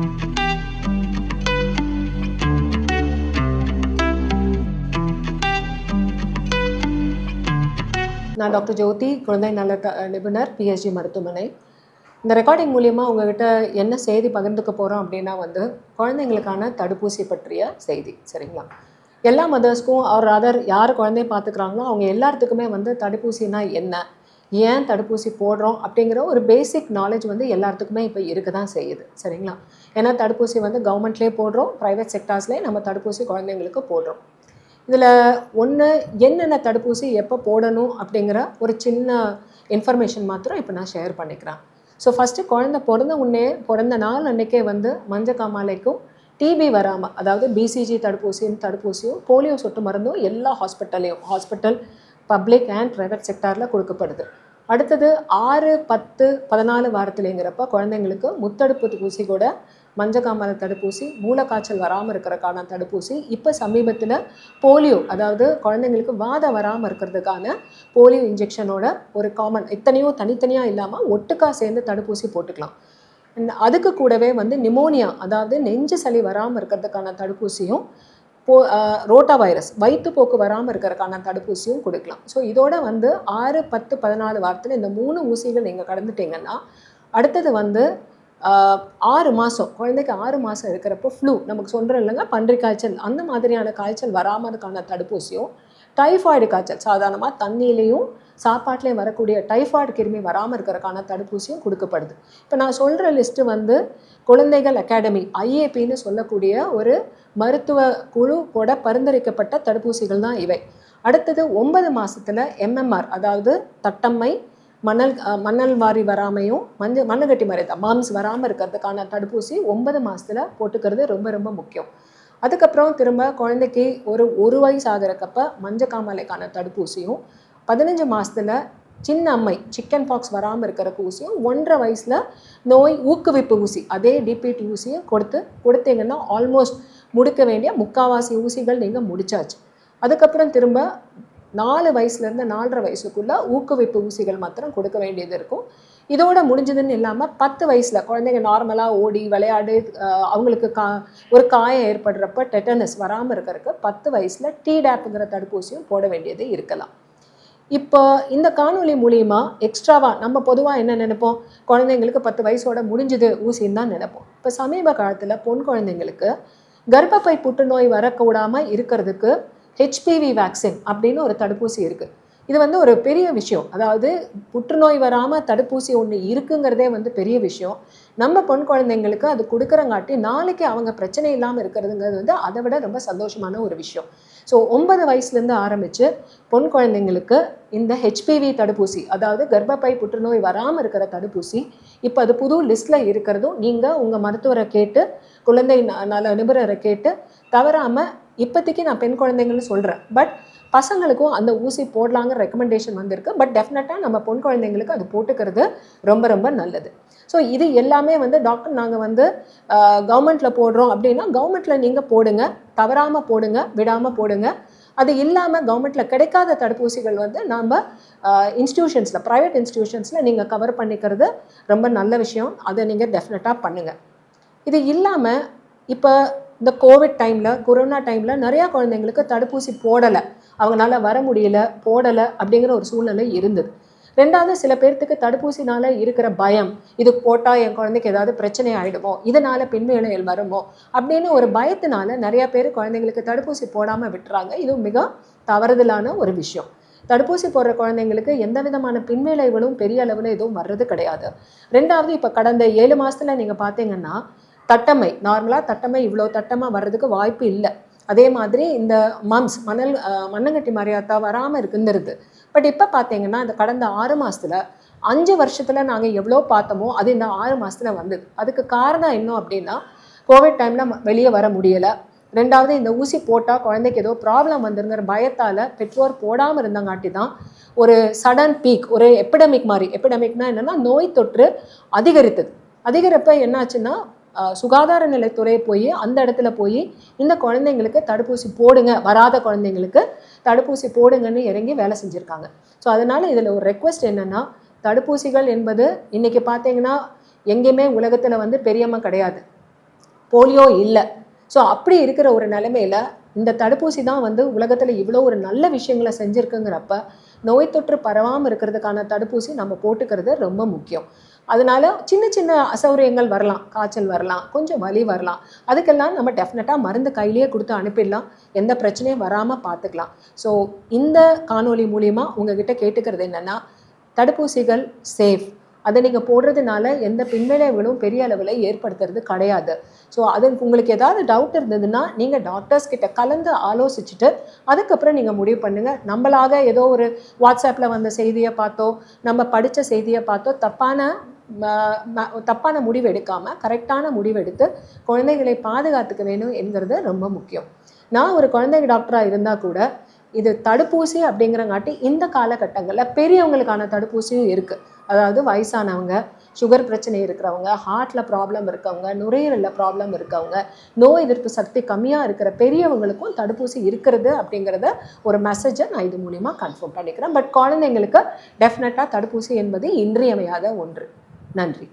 நான் டாக்டர் ஜோதி, குழந்தை நல நிபுணர், பிஎஸ்ஜி மருத்துவமனை. இந்த ரெக்கார்டிங் மூலியமாக உங்ககிட்ட என்ன செய்தி பகிர்ந்துக்க போகிறோம் அப்படின்னா குழந்தைங்களுக்கான தடுப்பூசி பற்றிய செய்தி. சரிங்களா? எல்லா மதர்ஸ்க்கும் அதர் யார் குழந்தைய பார்த்துக்கிறாங்களோ அவங்க எல்லாத்துக்குமே தடுப்பூசினா என்ன, ஏன் தடுப்பூசி போடுறோம் அப்படிங்கிற ஒரு பேசிக் நாலேஜ் எல்லாத்துக்குமே இப்போ இருக்க தான் செய்யுது. சரிங்களா? ஏன்னா தடுப்பூசி கவர்மெண்ட்லேயே போடுறோம், ப்ரைவேட் செக்டார்ஸ்லேயே நம்ம தடுப்பூசி குழந்தைங்களுக்கு போடுறோம். இதில் ஒன்று, என்னென்ன தடுப்பூசி எப்போ போடணும் அப்படிங்கிற ஒரு சின்ன இன்ஃபர்மேஷன் மாத்திரம் இப்போ நான் ஷேர் பண்ணிக்கிறேன். ஸோ ஃபஸ்ட்டு குழந்தை பிறந்த நாள் அன்றைக்கே மஞ்சக்காமாலைக்கும் டிபி வராமல், அதாவது பிசிஜி தடுப்பூசியும் போலியோ சொட்டு மருந்தும் எல்லா ஹாஸ்பிட்டல் பப்ளிக் அண்ட் ப்ரைவேட் செக்டாரில் கொடுக்கப்படுது. அடுத்தது 6, 10, 14 வாரத்துலேங்கிறப்ப குழந்தைங்களுக்கு முத்தடுப்பு ஊசி கூட மஞ்சக்காமாலை தடுப்பூசி, மூளைக்காய்ச்சல் வராமல் இருக்கிறதுக்கான தடுப்பூசி, இப்போ சமீபத்தில் போலியோ, அதாவது குழந்தைங்களுக்கு வாதம் வராமல் இருக்கிறதுக்கான போலியோ இன்ஜெக்ஷனோட ஒரு காமன், இத்தனையும் தனித்தனியாக இல்லாமல் ஒட்டுக்காக சேர்ந்து தடுப்பூசி போட்டுக்கலாம். அதுக்கு கூடவே நிமோனியா, அதாவது நெஞ்சு சளி வராமல் இருக்கிறதுக்கான தடுப்பூசியும், ரோட்டா வைரஸ் வயிற்றுப்போக்கு வராமல் இருக்கிறதுக்கான தடுப்பூசியும் கொடுக்கலாம். ஸோ இதோட 6, 10, 14 வாரத்தில் இந்த 3 ஊசிகள் நீங்கள் கடந்துட்டிங்கன்னா அடுத்தது 6 மாதம், குழந்தைக்கு 6 மாதம் இருக்கிறப்போ ஃப்ளூ, நமக்கு சொல்கிறோம் இல்லைங்க, பன்றி காய்ச்சல், அந்த மாதிரியான காய்ச்சல் வராமதுக்கான தடுப்பூசியும், டைஃபாய்டு காய்ச்சல் சாதாரணமாக தண்ணியிலையும் சாப்பாட்டிலையும் வரக்கூடிய டைஃபாய்டு கிருமி வராமல் இருக்கிறதுக்கான தடுப்பூசியும் கொடுக்கப்படுது. இப்போ நான் சொல்கிற லிஸ்ட்டு குழந்தைகள் அகாடமி, ஐஏபின்னு சொல்லக்கூடிய ஒரு மருத்துவ குழு கூட பரிந்துரைக்கப்பட்ட தடுப்பூசிகள் தான் இவை. அடுத்தது 9 மாதத்தில் எம்எம்ஆர், அதாவது தட்டம்மை, மணல் வாரி வராமையும் மண்ணுகட்டி மறைத்த மாம்ஸ் வராமல் இருக்கிறதுக்கான தடுப்பூசி 9 மாதத்தில் போட்டுக்கிறது ரொம்ப ரொம்ப முக்கியம். அதுக்கப்புறம் திரும்ப குழந்தைக்கு ஒரு வயசு ஆகிறக்கப்ப மஞ்சக்காமாலைக்கான தடுப்பூசியும், 15 மாதத்தில் சின்ன அம்மை சிக்கன் பாக்ஸ் வராமல் இருக்கிற ஊசியும், 1.5 வயசில் நோய் ஊக்குவிப்பு ஊசி, அதே டிபிடி ஊசியும் கொடுத்தீங்கன்னா ஆல்மோஸ்ட் முடிக்க வேண்டிய முக்கால்வாசி ஊசிகள் நீங்கள் முடிச்சாச்சு. அதுக்கப்புறம் திரும்ப 4 வயசுலேருந்து 4.5 வயசுக்குள்ளே ஊக்குவிப்பு ஊசிகள் மாத்திரம் கொடுக்க வேண்டியது இருக்கும். இதோட முடிஞ்சதுன்னு இல்லாமல் 10 வயசில் குழந்தைங்க நார்மலாக ஓடி விளையாடு, அவங்களுக்கு ஒரு காயம் ஏற்படுறப்ப டெட்டனஸ் வராமல் இருக்கிறதுக்கு 10 வயசில் டிடாப்ங்கிற தடுப்பூசியும் போட வேண்டியது இருக்கலாம். இப்போ இந்த காணொலி மூலிமா எக்ஸ்ட்ராவாக நம்ம பொதுவாக என்ன நினைப்போம், குழந்தைங்களுக்கு 10 வயசோட முடிஞ்சுது ஊசின்னு தான் நினைப்போம். இப்போ சமீப காலத்தில் பொன் குழந்தைங்களுக்கு கர்ப்பப்பை புற்றுநோய் வரக்கூடாமல் இருக்கிறதுக்கு ஹெச்பிவி வேக்சின் அப்படின்னு ஒரு தடுப்பூசி இருக்குது. இது ஒரு பெரிய விஷயம். அதாவது புற்றுநோய் வராமல் தடுப்பூசி ஒன்று இருக்குங்கிறதே பெரிய விஷயம். நம்ம பொன் குழந்தைங்களுக்கு அது கொடுக்குறங்காட்டி நாளைக்கு அவங்க பிரச்சனை இல்லாமல் இருக்கிறதுங்கிறது அதை விட ரொம்ப சந்தோஷமான ஒரு விஷயம். ஸோ 9 வயசுலேருந்து ஆரம்பித்து பொன் குழந்தைங்களுக்கு இந்த ஹெச்பிவி தடுப்பூசி, அதாவது கர்ப்பப்பை புற்றுநோய் வராமல் இருக்கிற தடுப்பூசி, இப்போ அது புது லிஸ்ட்டில் இருக்கிறதும் நீங்கள் உங்கள் மருத்துவரை கேட்டு, குழந்தை நல நிபுணரை கேட்டு தவறாமல், இப்போதைக்கு நான் பெண் குழந்தைங்கள்னு சொல்கிறேன், பட் பசங்களுக்கும் அந்த ஊசி போடலாங்கிற ரெக்கமெண்டேஷன் வந்திருக்கு. பட் டெஃபினட்டாக நம்ம பொன் குழந்தைங்களுக்கு அது போட்டுக்கிறது ரொம்ப ரொம்ப நல்லது. ஸோ இது எல்லாமே டாக்டர் நாங்கள் கவர்மெண்ட்டில் போடுறோம் அப்படின்னா கவர்மெண்ட்டில் நீங்கள் போடுங்க, தவறாமல் போடுங்க, விடாமல் போடுங்க. அது இல்லாமல் கவர்மெண்ட்டில் கிடைக்காத தடுப்பூசிகள் நாம் இன்ஸ்டியூஷன்ஸில், ப்ரைவேட் இன்ஸ்டியூஷன்ஸில் நீங்கள் கவர் பண்ணிக்கிறது ரொம்ப நல்ல விஷயம். அதை நீங்கள் டெஃபினட்டாக பண்ணுங்கள். இது இல்லாமல் இப்போ இந்த கோவிட் டைமில், கொரோனா டைமில் நிறையா குழந்தைங்களுக்கு தடுப்பூசி போடலை, அவங்களால வர முடியல, போடலை அப்படிங்கிற ஒரு சூழ்நிலை இருந்தது. ரெண்டாவது, சில பேர்த்துக்கு தடுப்பூசினால் இருக்கிற பயம், இது போட்டால் என் குழந்தைக்கு ஏதாவது பிரச்சனை ஆகிடுமோ, இதனால் பின்விளைவுகள் வருமோ அப்படின்னு ஒரு பயத்தினால நிறையா பேர் குழந்தைங்களுக்கு தடுப்பூசி போடாமல் விட்டுறாங்க. இது மிக தவறுதலான ஒரு விஷயம். தடுப்பூசி போடுற குழந்தைங்களுக்கு எந்த விதமான பின்விளைவுகளும் பெரிய அளவில் எதுவும் வர்றது கிடையாது. ரெண்டாவது, இப்போ கடந்த 7 மாதத்தில் நீங்கள் பார்த்தீங்கன்னா தட்டம்மை, நார்மலாக தட்டம்மை இவ்வளோ தட்டமாக வர்றதுக்கு வாய்ப்பு இல்லை. அதே மாதிரி இந்த மம்ஸ், மண்ணங்கட்டி மரியாதா வராமல் இருக்குங்கிறது. பட் இப்போ பார்த்தீங்கன்னா இந்த கடந்த 6 மாதத்தில் 5 வருஷத்தில் நாங்கள் எவ்வளோ பார்த்தோமோ அது இந்த 6 மாதத்தில் வந்தது. அதுக்கு காரணம் என்ன அப்படின்னா, கோவிட் டைமில் வெளியே வர முடியலை. ரெண்டாவது, இந்த ஊசி போட்டால் குழந்தைக்கு ஏதோ ப்ராப்ளம் வந்துருங்கிற பயத்தால் பெற்றோர் போடாமல் இருந்தங்காட்டி தான் ஒரு சடன் பீக், ஒரு எபிடமிக்னா என்னென்னா நோய் தொற்று அதிகரிப்ப என்னாச்சுன்னா சுகாதார நிலைத்துறை போய் அந்த இடத்துல போய் இந்த குழந்தைங்களுக்கு தடுப்பூசி போடுங்க, வராத குழந்தைங்களுக்கு தடுப்பூசி போடுங்கன்னு இறங்கி வேலை செஞ்சுருக்காங்க. ஸோ அதனால் இதில் ஒரு ரெக்வெஸ்ட் என்னென்னா, தடுப்பூசிகள் என்பது இன்றைக்கி பார்த்தீங்கன்னா எங்கேயுமே உலகத்தில் பெரியம்மா கிடையாது. போலியோ இல்லை. ஸோ அப்படி இருக்கிற ஒரு நிலைமையில இந்த தடுப்பூசி தான் வந்து உலகத்தில் இவ்வளோ ஒரு நல்ல விஷயங்களை செஞ்சுருக்குங்கிறப்ப நோய் தொற்று பரவாமல் இருக்கிறதுக்கான தடுப்பூசி நம்ம போட்டுக்கிறது ரொம்ப முக்கியம். அதனால சின்ன சின்ன அசௌகரியங்கள் வரலாம், காய்ச்சல் வரலாம், கொஞ்சம் வலி வரலாம், அதுக்கெல்லாம் நம்ம டெஃபினட்டாக மருந்து கையிலேயே கொடுத்து அனுப்பிடலாம், எந்த பிரச்சனையும் வராமல் பார்த்துக்கலாம். ஸோ இந்த காணொலி மூலிமா உங்ககிட்ட கேட்டுக்கிறது என்னென்னா, தடுப்பூசிகள் சேஃப். அதை நீங்கள் போடுறதுனால எந்த பின்விளைவுகளும் பெரிய அளவில் ஏற்படுத்துறது கிடையாது. ஸோ அது உங்களுக்கு ஏதாவது டவுட் இருந்ததுன்னா நீங்கள் டாக்டர்ஸ் கிட்ட கலந்து ஆலோசிச்சுட்டு அதுக்கப்புறம் நீங்கள் முடிவு பண்ணுங்கள். நம்மளாக ஏதோ ஒரு வாட்ஸ்அப்பில் வந்த செய்தியை பார்த்தோ, நம்ம படித்த செய்தியை பார்த்தோ தப்பான முடிவு எடுக்காமல் கரெக்டான முடிவு எடுத்து குழந்தைகளை பாதுகாத்துக்க வேணும் என்கிறது ரொம்ப முக்கியம். நான் ஒரு குழந்தை டாக்டராக இருந்தால் கூட இது தடுப்பூசி அப்படிங்கிறங்காட்டி இந்த காலகட்டங்களில் பெரியவங்களுக்கான தடுப்பூசியும் இருக்குது. அதாவது வயசானவங்க, சுகர் பிரச்சனை இருக்கிறவங்க, ஹார்ட்டில் ப்ராப்ளம் இருக்கவங்க, நுரையீரலில் ப்ராப்ளம் இருக்கவங்க, நோய் எதிர்ப்பு சக்தி கம்மியாக இருக்கிற பெரியவங்களுக்கும் தடுப்பூசி இருக்கிறது அப்படிங்கிறத ஒரு மெசேஜை நான் இது மூலிமா கன்ஃபார்ம் பண்ணிக்கிறேன். பட் குழந்தைங்களுக்கு டெஃபினட்டாக தடுப்பூசி என்பது இன்றியமையாத ஒன்று. நன்றி.